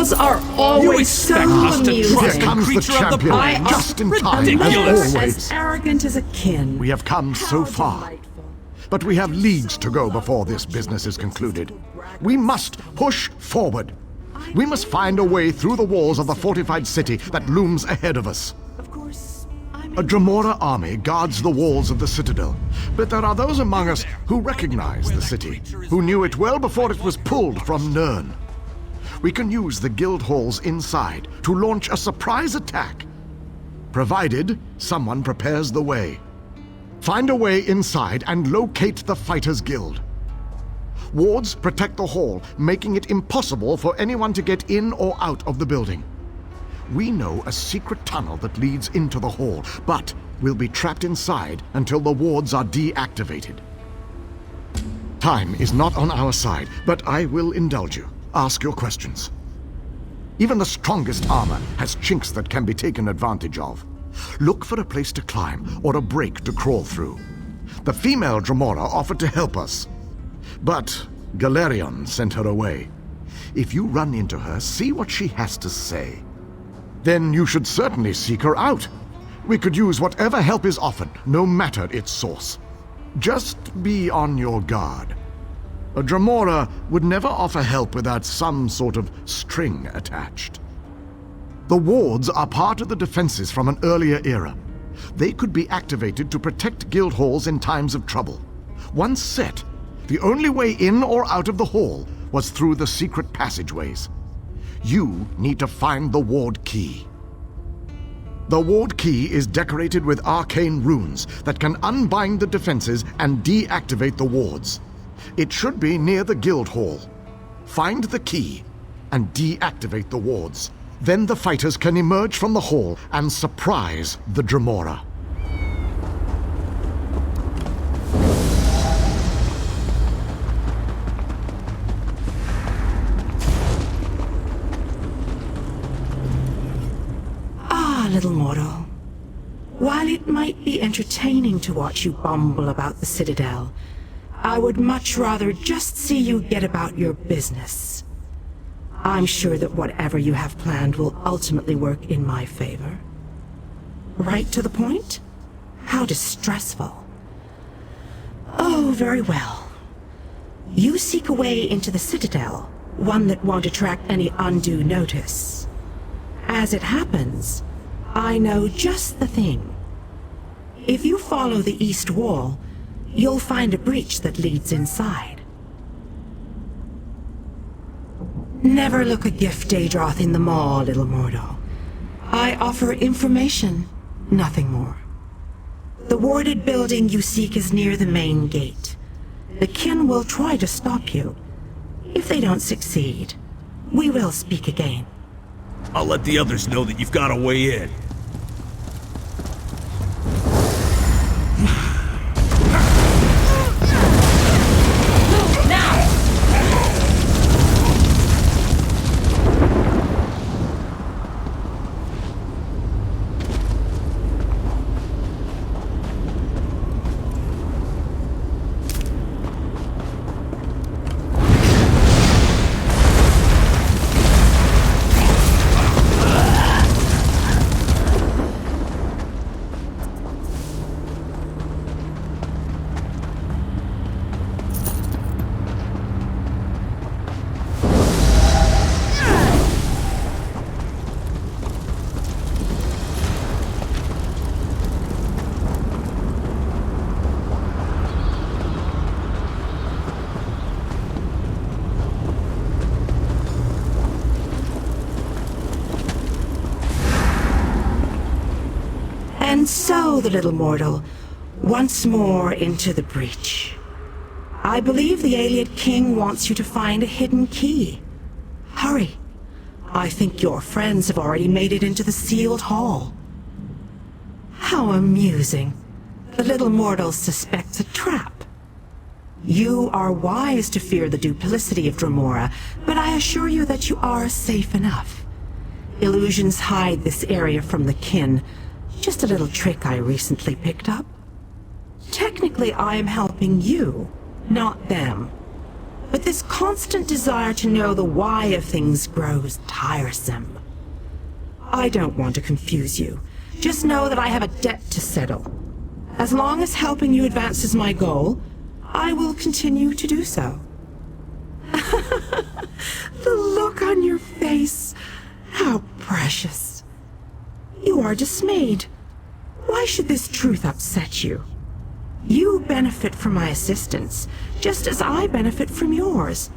Tales are always so us to amusing. trust Here comes the creature of the champion, plains. just in time, Ridiculous. as As always. arrogant as a kin. We have come so How far, delightful. but we have leagues to go before this business is concluded. We must push forward. We must find a way through the walls of the fortified city that looms ahead of us. Of course, I'm A Dremora army guards the walls of the citadel, but there are those among us who recognize the city, who knew it well before it was pulled from Nirn. We can use the guild halls inside to launch a surprise attack, provided someone prepares the way. Find a way inside and locate the Fighters Guild. Wards protect the hall, making it impossible for anyone to get in or out of the building. We know a secret tunnel that leads into the hall, but we'll be trapped inside until the wards are deactivated. Time is not on our side, but I will indulge you. Ask your questions. Even the strongest armor has chinks that can be taken advantage of. Look for a place to climb or a break to crawl through. The female Dremora offered to help us, but Galerion sent her away. If you run into her, see what she has to say. Then you should certainly seek her out. We could use whatever help is offered, no matter its source. Just be on your guard. A Dremora would never offer help without some sort of string attached. The wards are part of the defenses from an earlier era. They could be activated to protect guild halls in times of trouble. Once set, the only way in or out of the hall was through the secret passageways. You need to find the ward key. The ward key is decorated with arcane runes that can unbind the defenses and deactivate the wards. It should be near the guild hall. Find the key and deactivate the wards. Then the fighters can emerge from the hall and surprise the Dremora. little mortal. While it might be entertaining to watch you bumble about the citadel, I would much rather just see you get about your business. I'm sure that whatever you have planned will ultimately work in my favor. Right to the point? How distressful. Oh, very well. You seek a way into the citadel, one that won't attract any undue notice. As it happens, I know just the thing. If you follow the east wall, you'll find a breach that leads inside. Never look a gift Daedroth in the maw, little mortal. I offer information, nothing more. The warded building you seek is near the main gate. The kin will try to stop you. If they don't succeed, we will speak again. I'll let the others know that you've got a way in. And so, the little mortal, once more into the breach. I believe the Ayleid King wants you to find a hidden key. Hurry. I think your friends have already made it into the sealed hall. How amusing. The little mortal suspects a trap. You are wise to fear the duplicity of Dremora, but I assure you that you are safe enough. Illusions hide this area from the kin. Just a little trick I recently picked up. Technically, I am helping you, not them. but this constant desire to know the why of things grows tiresome. I don't want to confuse you. Just know that I have a debt to settle. As long as helping you advances my goal, I will continue to do so. The look on your face, how precious. You are dismayed. Why should this truth upset you? You benefit from my assistance, just as I benefit from yours.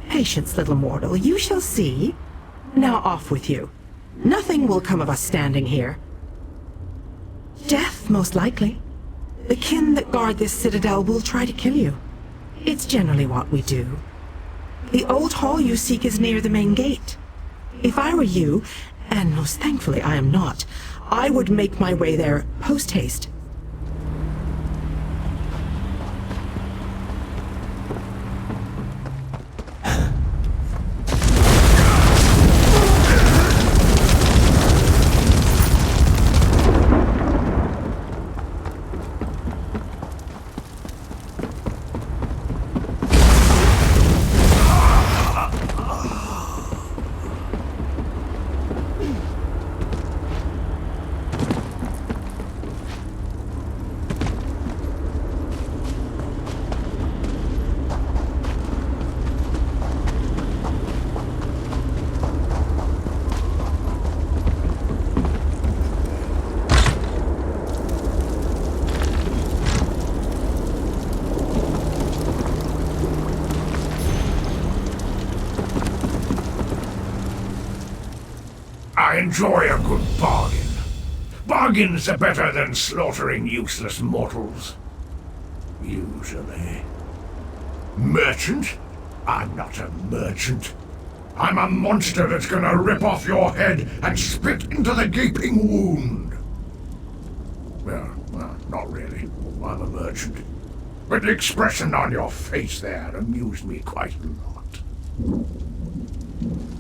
Patience, little mortal, you shall see. Now off with you. Nothing will come of us standing here. Death, most likely. The kin that guard this citadel will try to kill you. It's generally what we do. The old hall you seek is near the main gate. If I were you, and most thankfully I am not, I would make my way there post-haste. I enjoy a good bargain. Bargains are better than slaughtering useless mortals. Usually. Merchant? I'm not a merchant. I'm a monster that's gonna rip off your head and spit into the gaping wound. Well, not really. I'm a merchant. But the expression on your face there amused me quite a lot.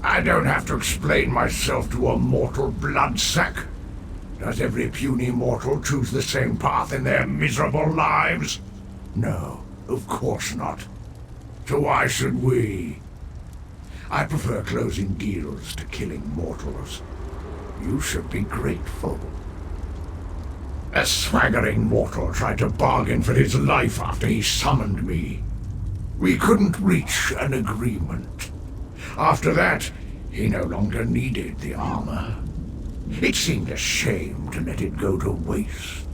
I don't have to explain myself to a mortal bloodsack. Does every puny mortal choose the same path in their miserable lives? No, of course not. So why should we? I prefer closing deals to killing mortals. You should be grateful. A swaggering mortal tried to bargain for his life after he summoned me. We couldn't reach an agreement. After that, he no longer needed the armor. It seemed a shame to let it go to waste.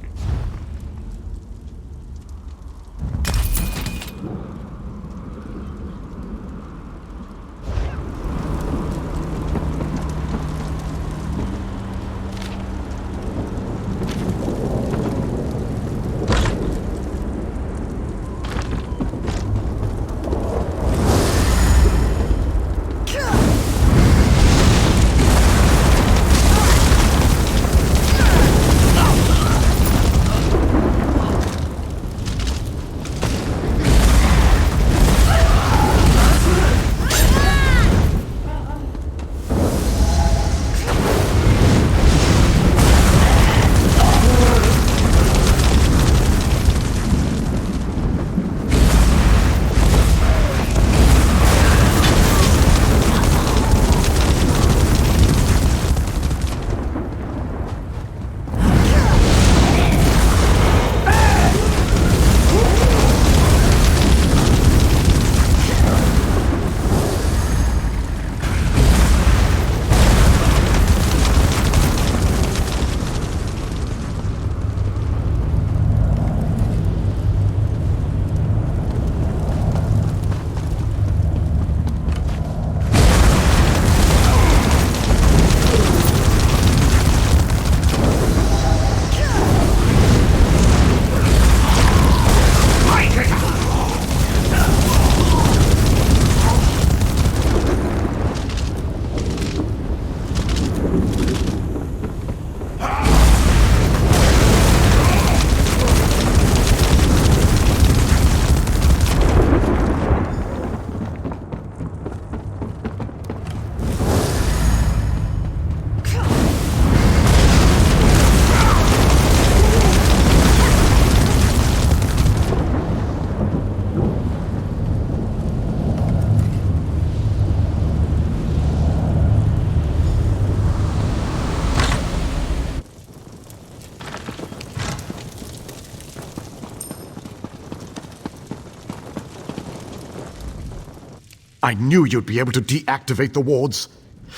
I knew you'd be able to deactivate the wards.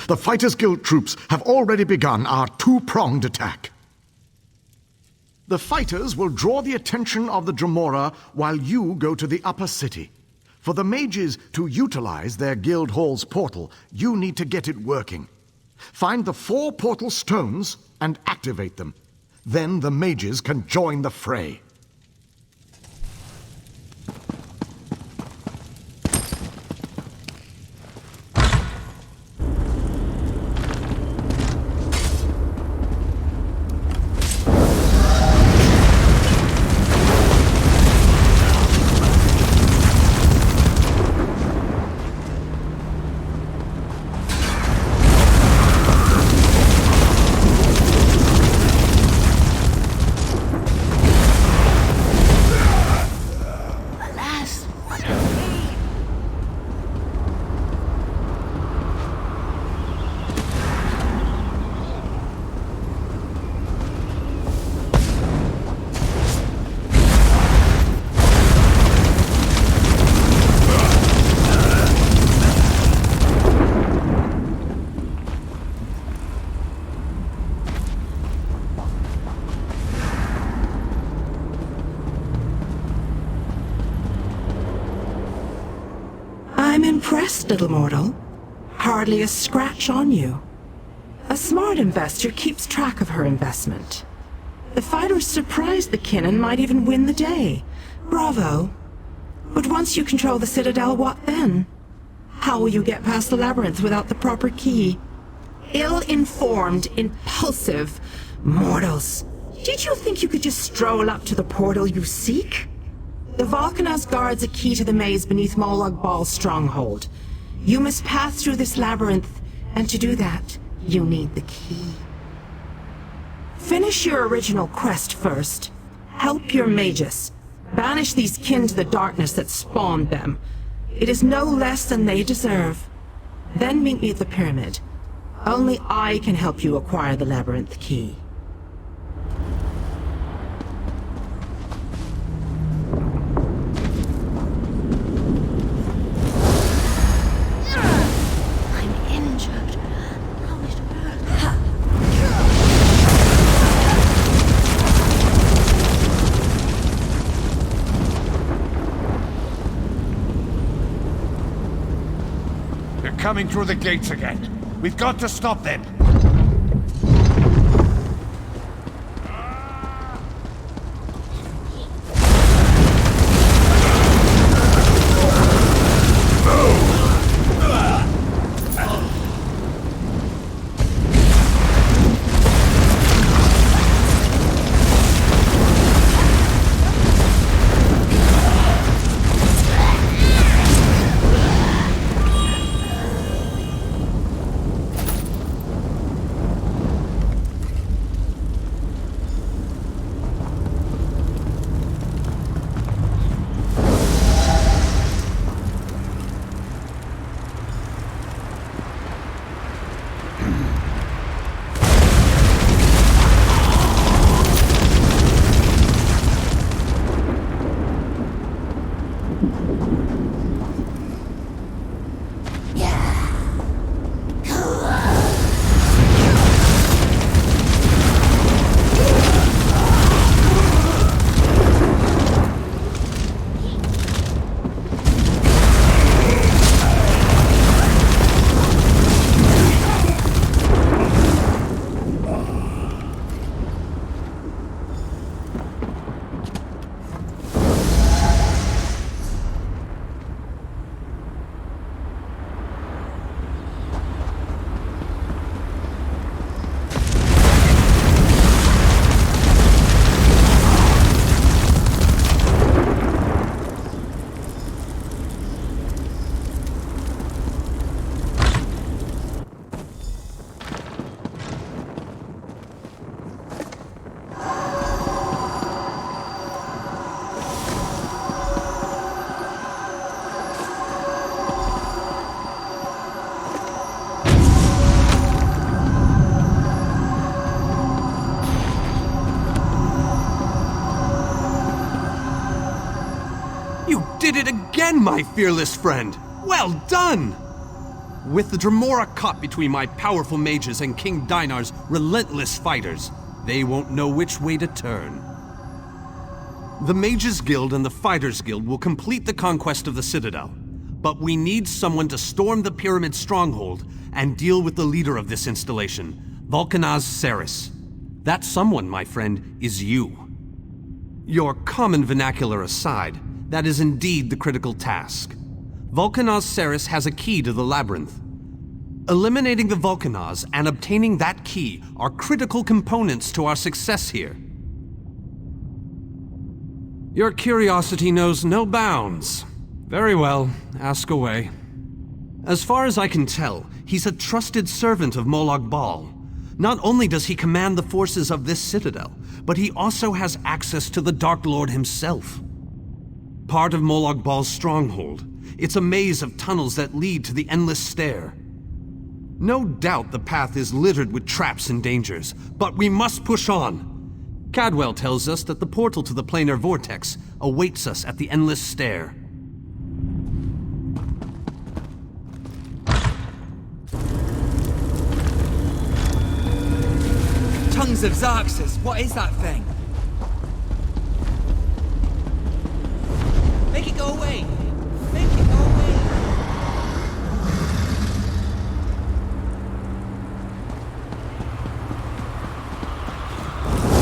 The Fighters Guild troops have already begun our two-pronged attack. The fighters will draw the attention of the Dremora while you go to the upper city. For the mages to utilize their guild hall's portal, you need to get it working. Find the 4 portal stones and activate them. Then the mages can join the fray. I'm impressed, little mortal. Hardly a scratch on you. A smart investor keeps track of her investment. The fighters surprised the kin and might even win the day. Bravo. But once you control the citadel, what then? How will you get past the labyrinth without the proper key? Ill-informed, impulsive mortals. Did you think you could just stroll up to the portal you seek? The Volcanos guards a key to the maze beneath Molag Bal's stronghold. You must pass through this labyrinth, and to do that, you need the key. Finish your original quest first. Help your magus. Banish these kin to the darkness that spawned them. It is no less than they deserve. Then meet me at the pyramid. Only I can help you acquire the labyrinth key. Coming through the gates again. We've got to stop them. You did it again, my fearless friend! Well done! With the Dremora caught between my powerful mages and King Dinar's relentless fighters, they won't know which way to turn. The Mages Guild and the Fighters Guild will complete the conquest of the Citadel, but we need someone to storm the Pyramid stronghold and deal with the leader of this installation, Vulcanaz Ceres. That someone, my friend, is you. Your common vernacular aside, that is indeed the critical task. Vulcanaz Ceres has a key to the labyrinth. Eliminating the Vulcanaz and obtaining that key are critical components to our success here. Your curiosity knows no bounds. Very well, ask away. As far as I can tell, he's a trusted servant of Molag Bal. Not only does he command the forces of this citadel, but he also has access to the Dark Lord himself. Part of Molag Bal's stronghold, it's a maze of tunnels that lead to the Endless Stair. No doubt the path is littered with traps and dangers, but we must push on. Cadwell tells us that the portal to the planar vortex awaits us at the Endless Stair. Tongues of Xarxes, what is that thing? Make it go away! Make it go away!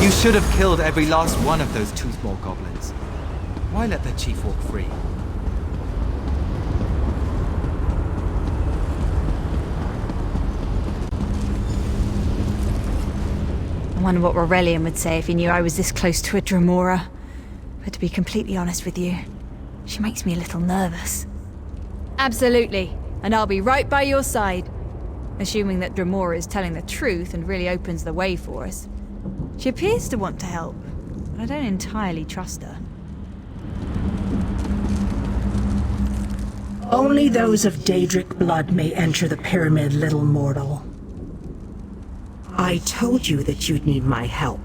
You should have killed every last one of those Toothmore goblins. Why let the chief walk free? I wonder what Aurelian would say if he knew I was this close to a Dremora. But to be completely honest with you, she makes me a little nervous. Absolutely, and I'll be right by your side. Assuming that Dremora is telling the truth and really opens the way for us. She appears to want to help, but I don't entirely trust her. Only those of Daedric blood may enter the pyramid, little mortal. I told you that you'd need my help.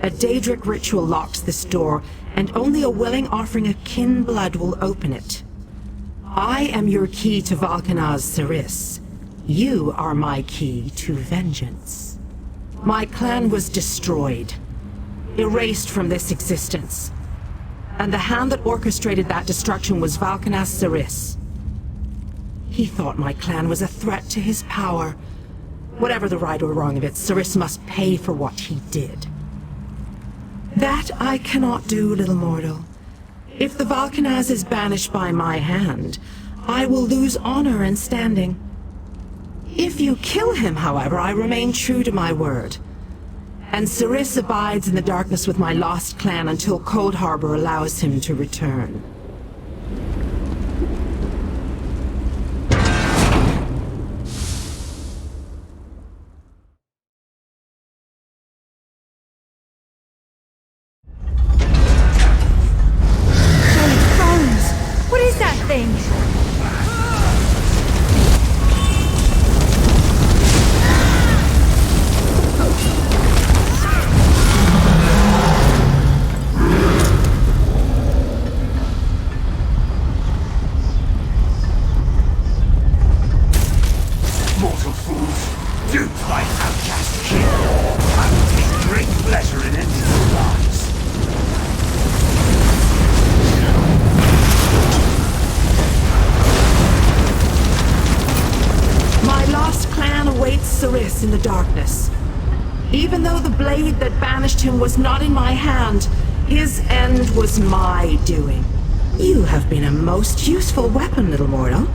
A Daedric ritual locks this door, and only a willing offering of kin blood will open it. I am your key to Vulcanaz Ceres. You are my key to vengeance. My clan was destroyed, erased from this existence. And the hand that orchestrated that destruction was Vulcanaz Ceres. He thought my clan was a threat to his power. Whatever the right or wrong of it, Ceres must pay for what he did. That I cannot do, little mortal. If the Vulcanaz is banished by my hand, I will lose honor and standing. If you kill him, however, I remain true to my word. And Ceres abides in the darkness with my lost clan until Coldharbour allows him to return. Holy bones! What is that thing? Ceres in the darkness. Even though the blade that banished him was not in my hand, his end was my doing. You have been a most useful weapon, little mortal.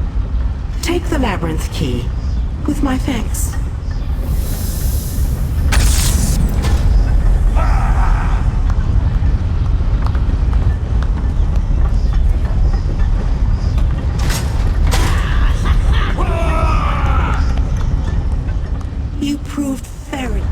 Take the labyrinth key, with my thanks. You proved very...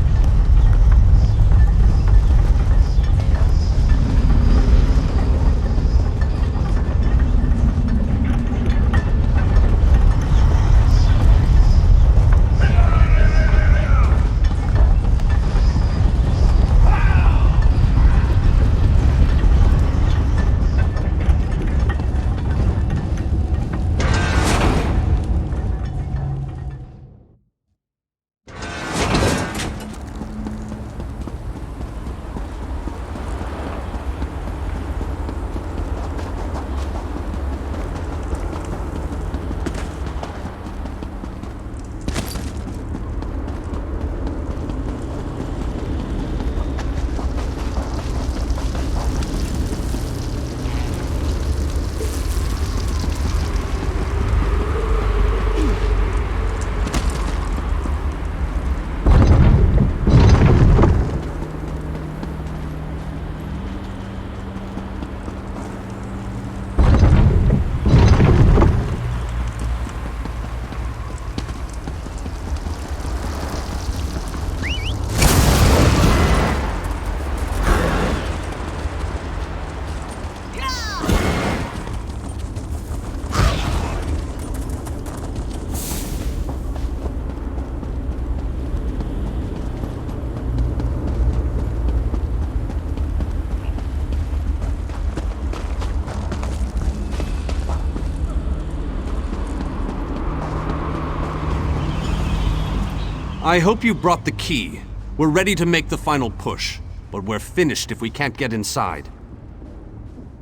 I hope you brought the key. We're ready to make the final push, but we're finished if we can't get inside.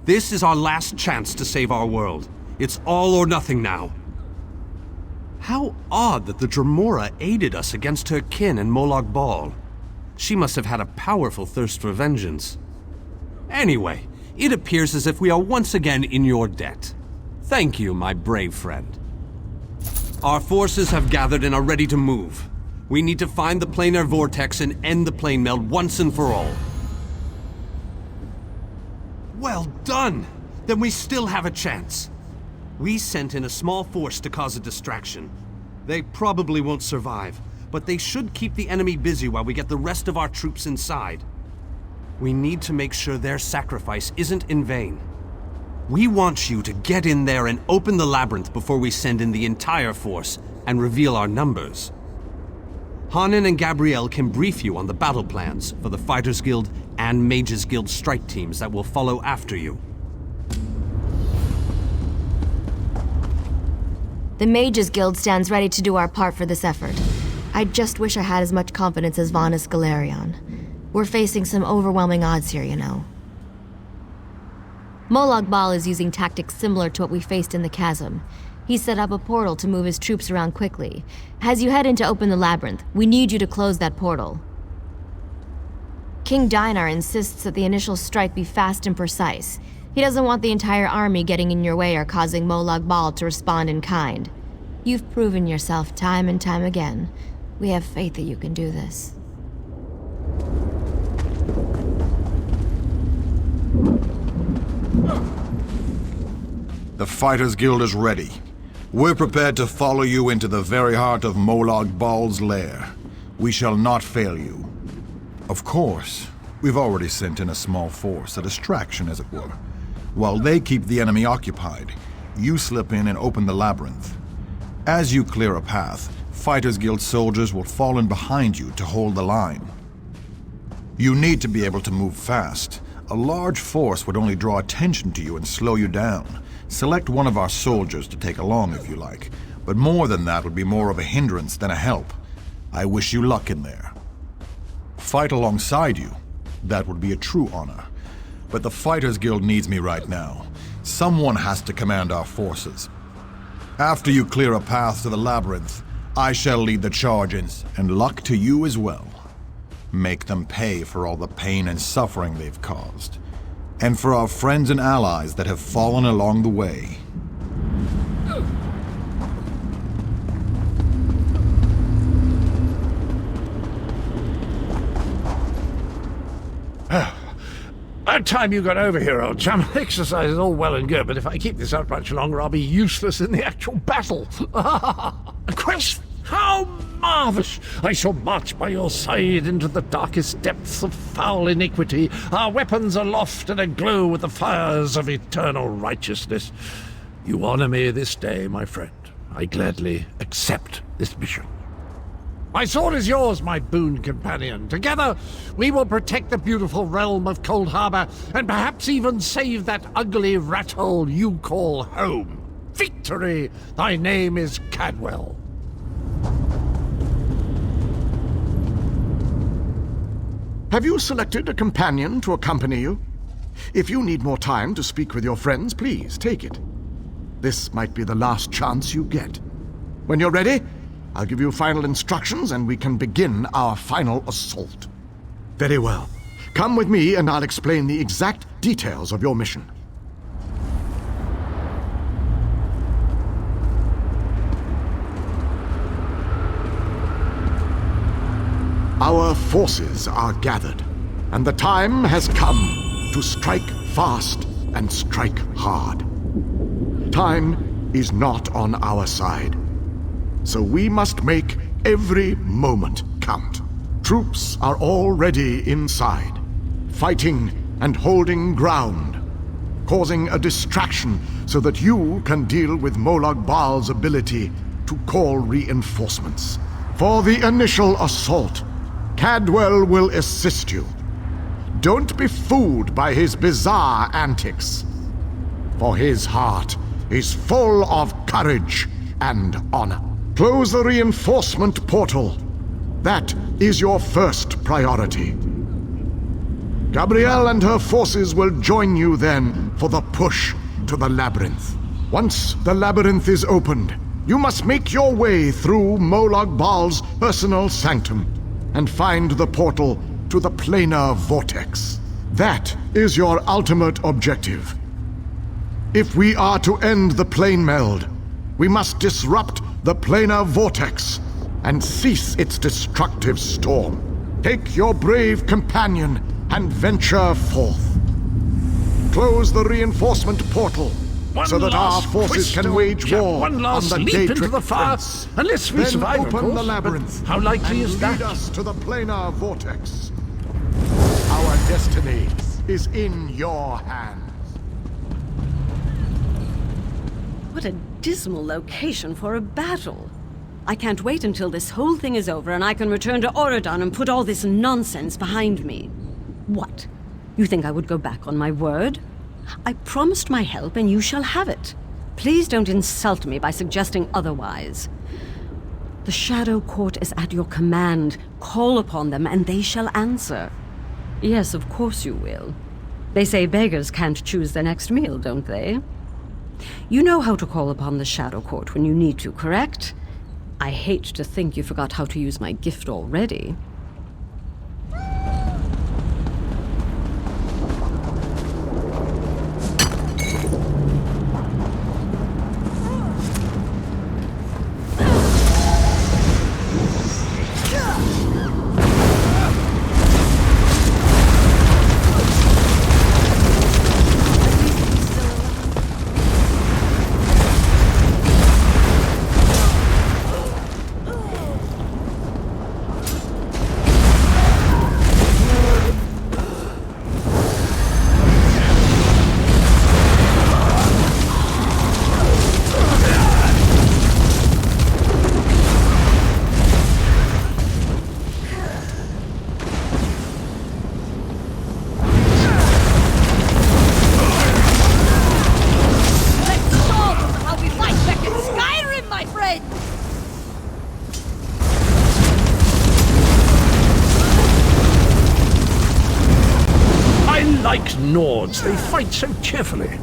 This is our last chance to save our world. It's all or nothing now. How odd that the Dremora aided us against her kin in Molag Bal. She must have had a powerful thirst for vengeance. Anyway, it appears as if we are once again in your debt. Thank you, my brave friend. Our forces have gathered and are ready to move. We need to find the planar vortex and end the plane meld once and for all. Well done! Then we still have a chance. We sent in a small force to cause a distraction. They probably won't survive, but they should keep the enemy busy while we get the rest of our troops inside. We need to make sure their sacrifice isn't in vain. We want you to get in there and open the labyrinth before we send in the entire force and reveal our numbers. Hanan and Gabrielle can brief you on the battle plans for the Fighters Guild and Mages Guild strike teams that will follow after you. The Mages Guild stands ready to do our part for this effort. I just wish I had as much confidence as Vanus Galerion. We're facing some overwhelming odds here, you know. Molag Bal is using tactics similar to what we faced in the chasm. He set up a portal to move his troops around quickly. As you head in to open the labyrinth, we need you to close that portal. King Dinar insists that the initial strike be fast and precise. He doesn't want the entire army getting in your way or causing Molag Bal to respond in kind. You've proven yourself time and time again. We have faith that you can do this. The Fighters Guild is ready. We're prepared to follow you into the very heart of Molag Bal's lair. We shall not fail you. Of course, we've already sent in a small force, a distraction as it were. While they keep the enemy occupied, you slip in and open the labyrinth. As you clear a path, Fighters Guild soldiers will fall in behind you to hold the line. You need to be able to move fast. A large force would only draw attention to you and slow you down. Select one of our soldiers to take along if you like, but more than that would be more of a hindrance than a help. I wish you luck in there. Fight alongside you. That would be a true honor. But the Fighters Guild needs me right now. Someone has to command our forces. After you clear a path to the labyrinth, I shall lead the charges, and luck to you as well. Make them pay for all the pain and suffering they've caused. And for our friends and allies that have fallen along the way. About time you got over here, old chum. Exercise is all well and good, but if I keep this up much longer, I'll be useless in the actual battle. A quest? How marvellous! I shall march by your side into the darkest depths of foul iniquity, our weapons aloft and aglow with the fires of eternal righteousness. You honor me this day, my friend. I gladly accept this mission. My sword is yours, my boon companion. Together, we will protect the beautiful realm of Coldharbour, and perhaps even save that ugly rat hole you call home. Victory! Thy name is Cadwell. Have you selected a companion to accompany you? If you need more time to speak with your friends, please take it. This might be the last chance you get. When you're ready, I'll give you final instructions and we can begin our final assault. Very well. Come with me and I'll explain the exact details of your mission. Our forces are gathered, and the time has come to strike fast and strike hard. Time is not on our side, so we must make every moment count. Troops are already inside, fighting and holding ground, causing a distraction so that you can deal with Molag Bal's ability to call reinforcements. For the initial assault, Cadwell will assist you. Don't be fooled by his bizarre antics, for his heart is full of courage and honor. Close the reinforcement portal, That is your first priority. Gabrielle and her forces will join you then for the push to the labyrinth. Once the labyrinth is opened, you must make your way through Molag Bal's personal sanctum and find the portal to the planar vortex. That is your ultimate objective. If we are to end the plane meld, we must disrupt the planar vortex and cease its destructive storm. Take your brave companion and venture forth. Close the reinforcement portal so that our forces can wage war one last on the leap into the Daedric fire, Prince. unless we Then survive, of open course, the but labyrinth. how likely and is that? lead us to the planar vortex. Our destiny is in your hands. What a dismal location for a battle. I can't wait until this whole thing is over and I can return to Oregon and put all this nonsense behind me. What? You think I would go back on my word? I promised my help and you shall have it. Please don't insult me by suggesting otherwise. The Shadow Court is at your command. Call upon them and they shall answer. Yes, of course you will. They say beggars can't choose their next meal, don't they? You know how to call upon the Shadow Court when you need to, correct? I hate to think you forgot how to use my gift already. Like Nords, they fight so cheerfully.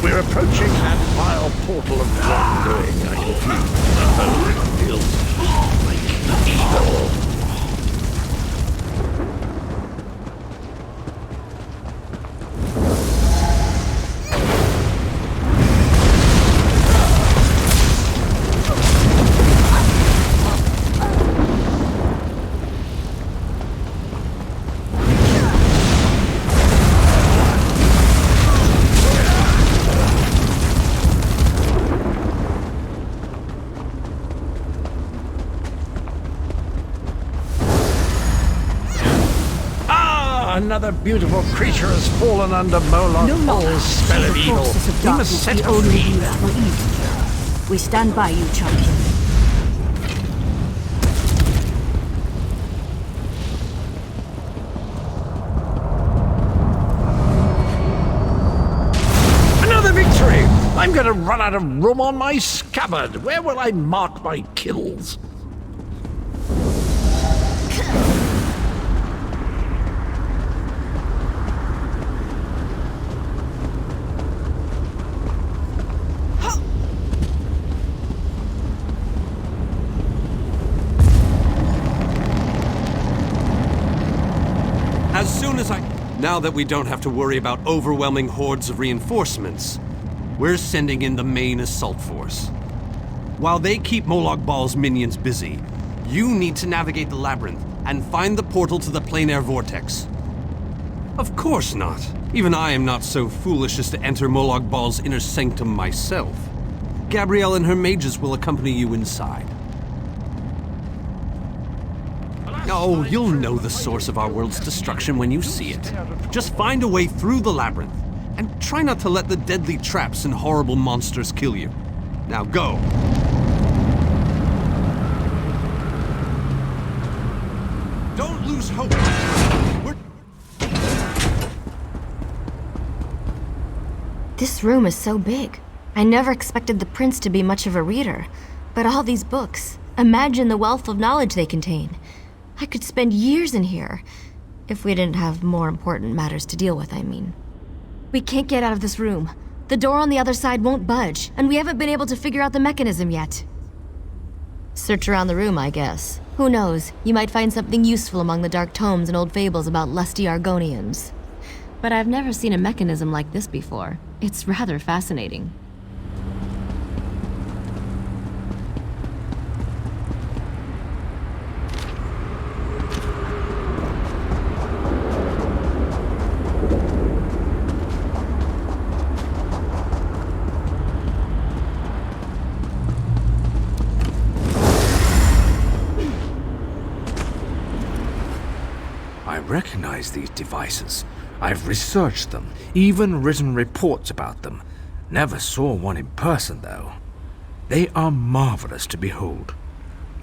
We're approaching that vile portal of wrongdoing. I can feel the whole feels like evil. Another beautiful creature has fallen under Molag Bal's spell of evil. We must set her free. We stand by you, champion. gonna run out of room on my scabbard. Where will I mark my kills? As soon as Now that we don't have to worry about overwhelming hordes of reinforcements, we're sending in the main assault force. While they keep Molag Bal's minions busy, you need to navigate the labyrinth and find the portal to the plein air vortex. Of course not. Even I am not so foolish as to enter Molag Bal's inner sanctum myself. Gabrielle and her mages will accompany you inside. Oh, you'll know the source of our world's destruction when you see it. Just find a way through the labyrinth, and try not to let the deadly traps and horrible monsters kill you. Now go. Don't lose hope. This room is so big. I never expected the prince to be much of a reader. But all these books, imagine the wealth of knowledge they contain. I could spend years in here. If we didn't have more important matters to deal with, I mean. We can't get out of this room. The door on the other side won't budge, and we haven't been able to figure out the mechanism yet. Search around the room, I guess. Who knows? You might find something useful among the dark tomes and old fables about lusty Argonians. But I've never seen a mechanism like this before. It's rather fascinating. I recognize these devices. I've researched them, even written reports about them. Never saw one in person, though. They are marvelous to behold.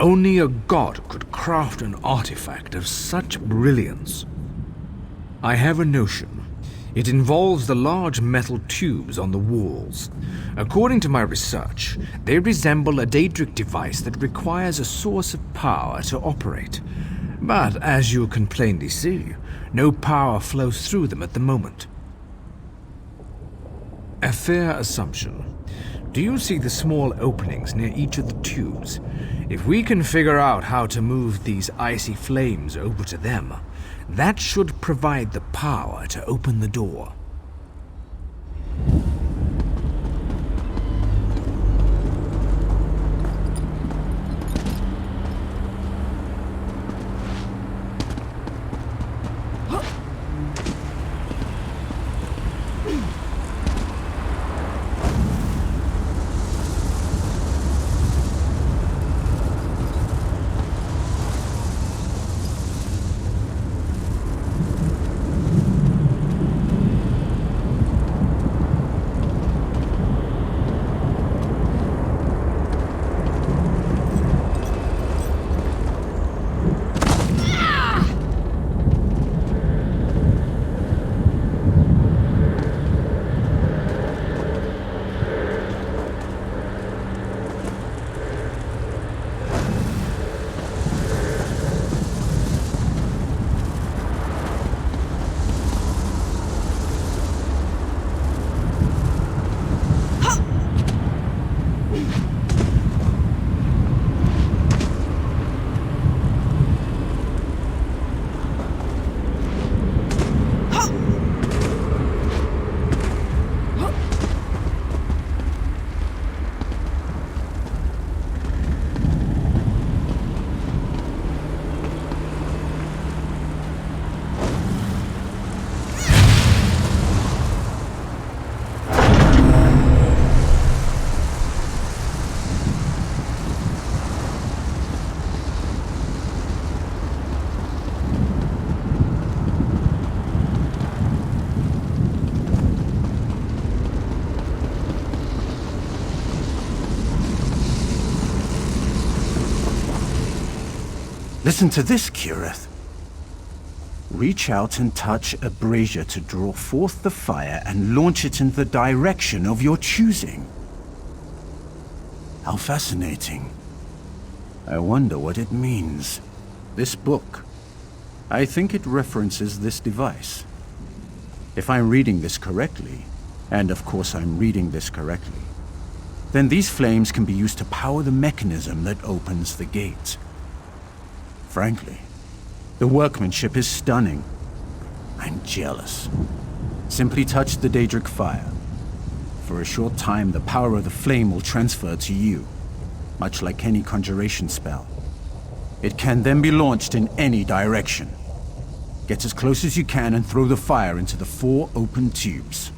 Only a god could craft an artifact of such brilliance. I have a notion. It involves the large metal tubes on the walls. According to my research, they resemble a Daedric device that requires a source of power to operate. But as you can plainly see, no power flows through them at the moment. A fair assumption. Do you see the small openings near each of the tubes? If we can figure out how to move these icy flames over to them, that should provide the power to open the door. Listen to this, Kirith. Reach out and touch a brazier to draw forth the fire and launch it in the direction of your choosing. How fascinating. I wonder what it means. This book. I think it references this device. If I'm reading this correctly, and of course I'm reading this correctly, then these flames can be used to power the mechanism that opens the gate. Frankly, the workmanship is stunning. I'm jealous. Simply touch the Daedric fire. For a short time, the power of the flame will transfer to you, much like any conjuration spell. It can then be launched in any direction. Get as close as you can and throw the fire into the 4 open tubes.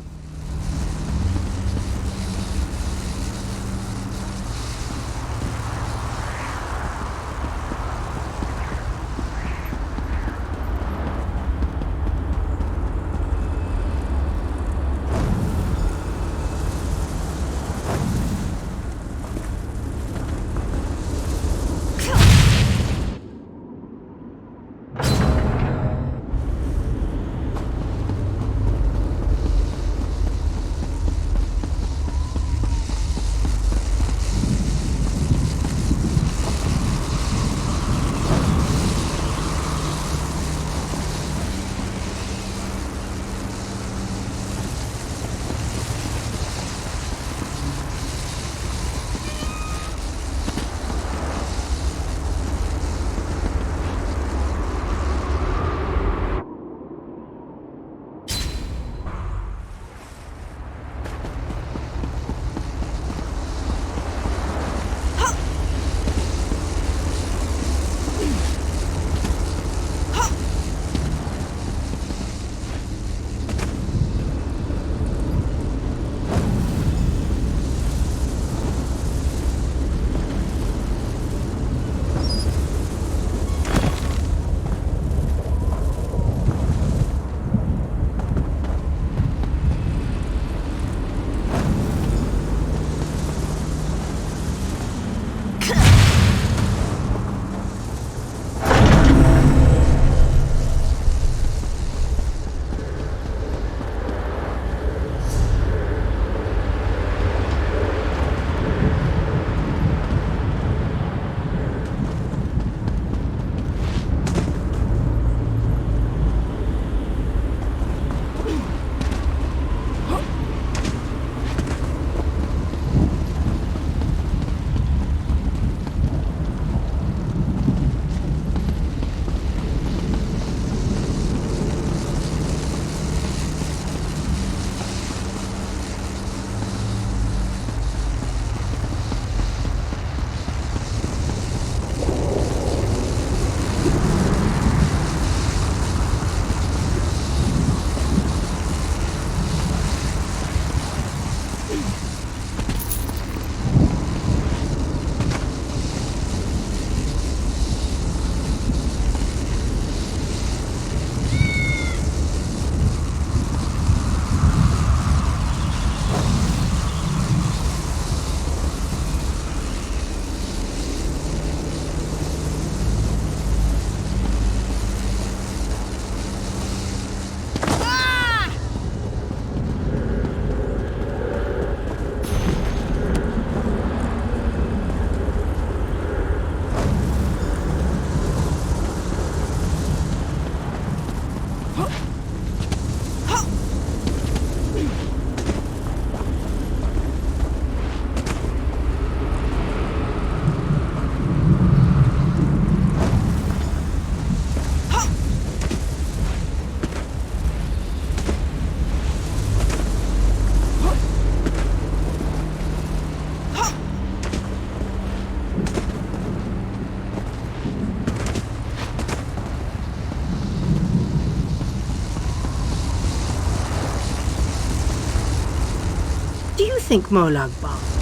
think Molag Bal?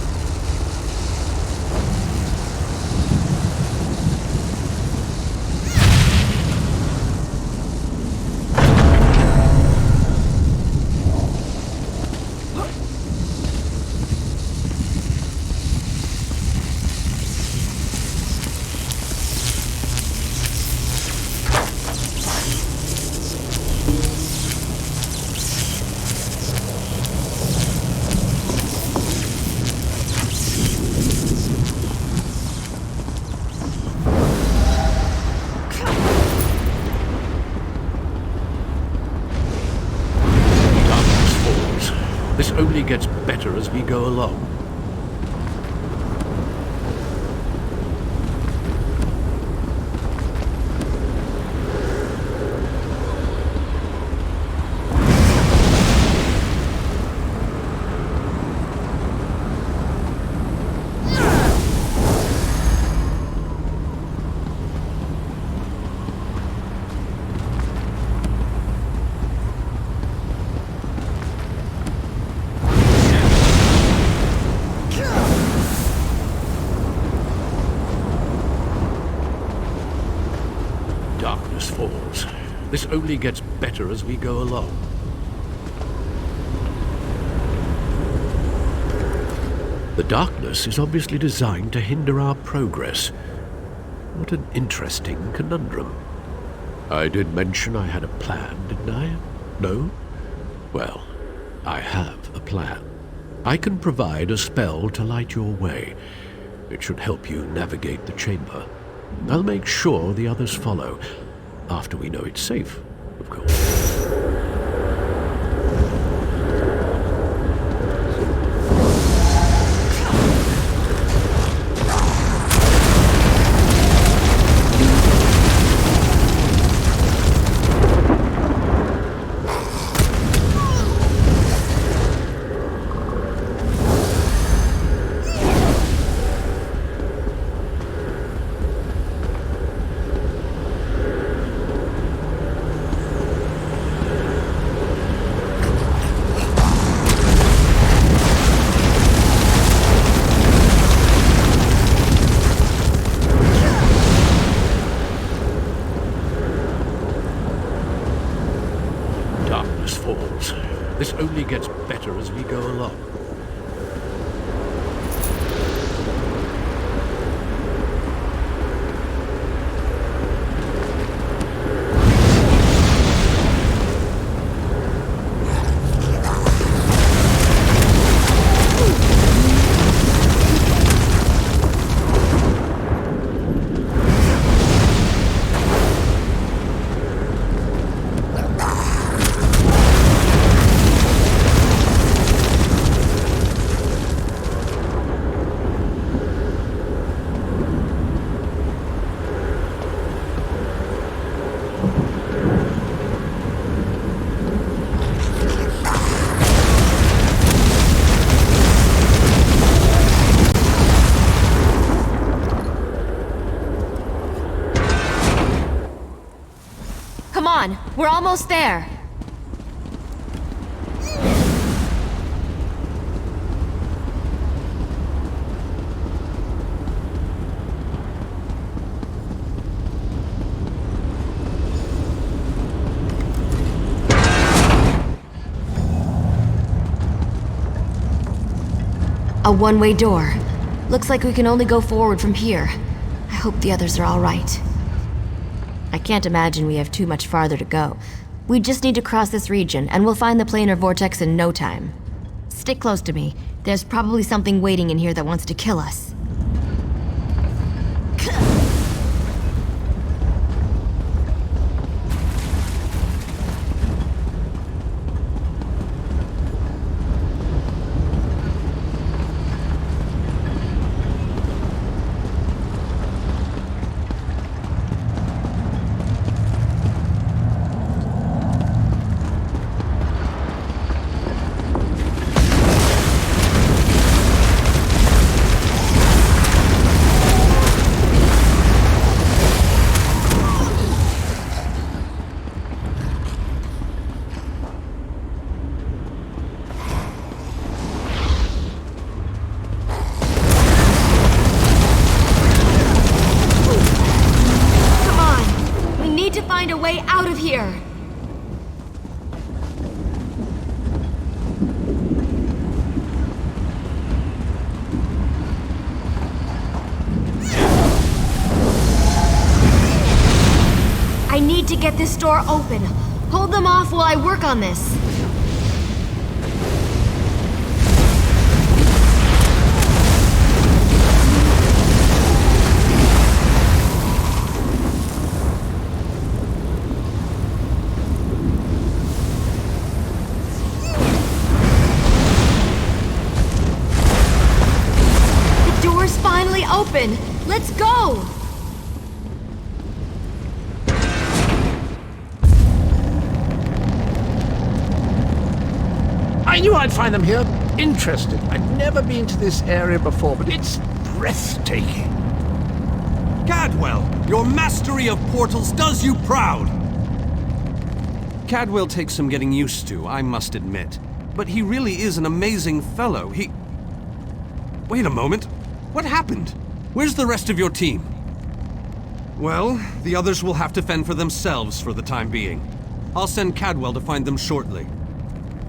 This only gets better as we go along. Darkness falls. This only gets better as we go along. The darkness is obviously designed to hinder our progress. What an interesting conundrum. I did mention I had a plan, didn't I? No? Well, I have a plan. I can provide a spell to light your way. It should help you navigate the chamber. I'll make sure the others follow, after we know it's safe, of course. Falls. This only gets better as we go along. Come on, we're almost there. A one-way door. Looks like we can only go forward from here. I hope the others are all right. I can't imagine we have too much farther to go. We just need to cross this region, and we'll find the planar vortex in no time. Stick close to me. There's probably something waiting in here that wants to kill us. Find a way out of here! I need to get this door open. Hold them off while I work on this. I knew I'd find them here interesting. I'd never been to this area before, but it's breathtaking. Cadwell, your mastery of portals does you proud! Cadwell takes some getting used to, I must admit. But he really is an amazing fellow. Wait a moment. What happened? Where's the rest of your team? Well, the others will have to fend for themselves for the time being. I'll send Cadwell to find them shortly.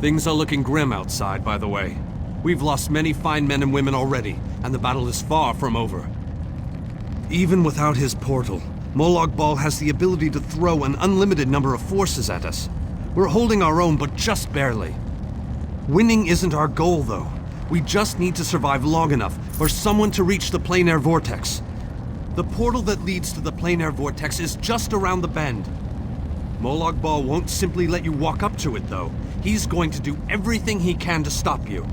Things are looking grim outside, by the way. We've lost many fine men and women already, and the battle is far from over. Even without his portal, Molag Bal has the ability to throw an unlimited number of forces at us. We're holding our own, but just barely. Winning isn't our goal, though. We just need to survive long enough for someone to reach the plein air vortex. The portal that leads to the plein air vortex is just around the bend. Molag Bal won't simply let you walk up to it, though. He's going to do everything he can to stop you.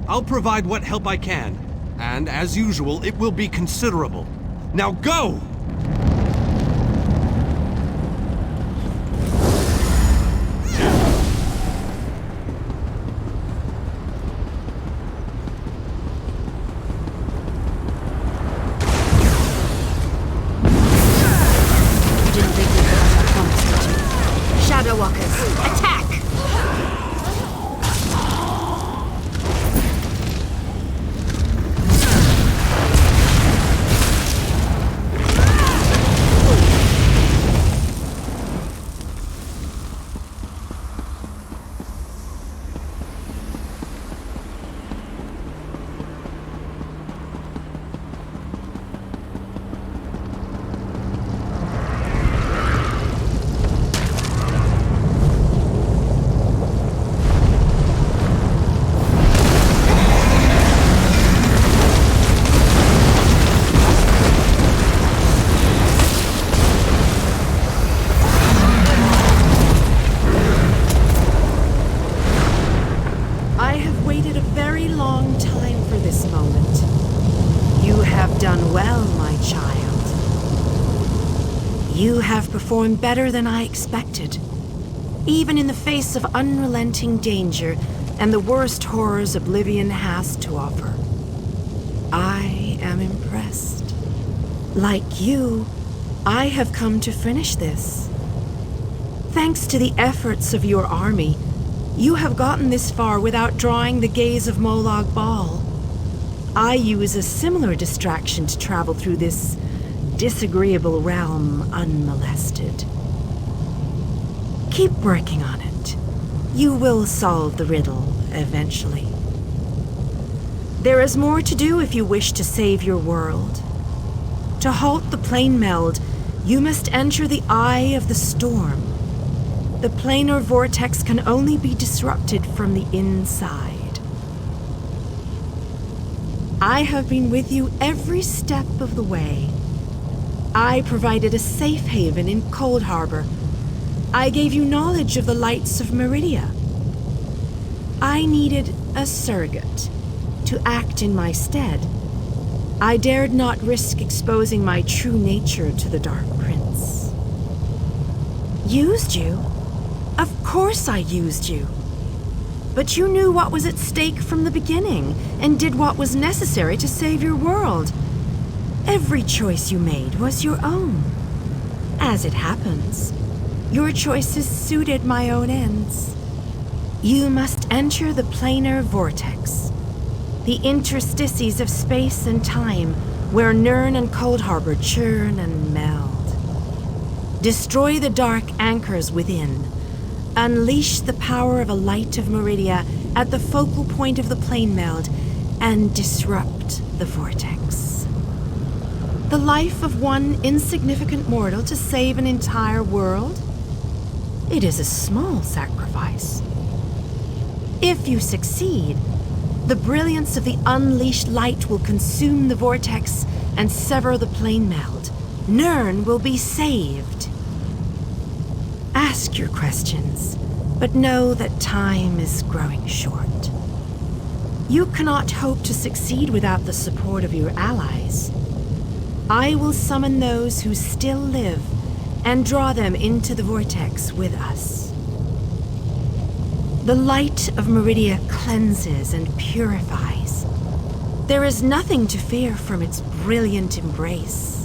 I'll provide what help I can, and as usual, it will be considerable. Now go! You have performed better than I expected. Even in the face of unrelenting danger and the worst horrors Oblivion has to offer. I am impressed. Like you, I have come to finish this. Thanks to the efforts of your army, you have gotten this far without drawing the gaze of Molag Bal. I use a similar distraction to travel through this disagreeable realm unmolested. Keep working on it. You will solve the riddle eventually. There is more to do if you wish to save your world. To halt the plane meld, you must enter the eye of the storm. The planar vortex can only be disrupted from the inside. I have been with you every step of the way. I provided a safe haven in Coldharbour. I gave you knowledge of the lights of Meridia. I needed a surrogate to act in my stead. I dared not risk exposing my true nature to the Dark Prince. Used you? Of course I used you. But you knew what was at stake from the beginning and did what was necessary to save your world. Every choice you made was your own. As it happens, your choices suited my own ends. You must enter the planar vortex, the interstices of space and time where Nirn and Coldharbour churn and meld. Destroy the dark anchors within. Unleash the power of a light of Meridia at the focal point of the plane meld and disrupt the vortex. The life of one insignificant mortal to save an entire world? It is a small sacrifice. If you succeed, the brilliance of the unleashed light will consume the vortex and sever the plane meld. Nirn will be saved. Ask your questions, but know that time is growing short. You cannot hope to succeed without the support of your allies. I will summon those who still live and draw them into the vortex with us. The light of Meridia cleanses and purifies. There is nothing to fear from its brilliant embrace.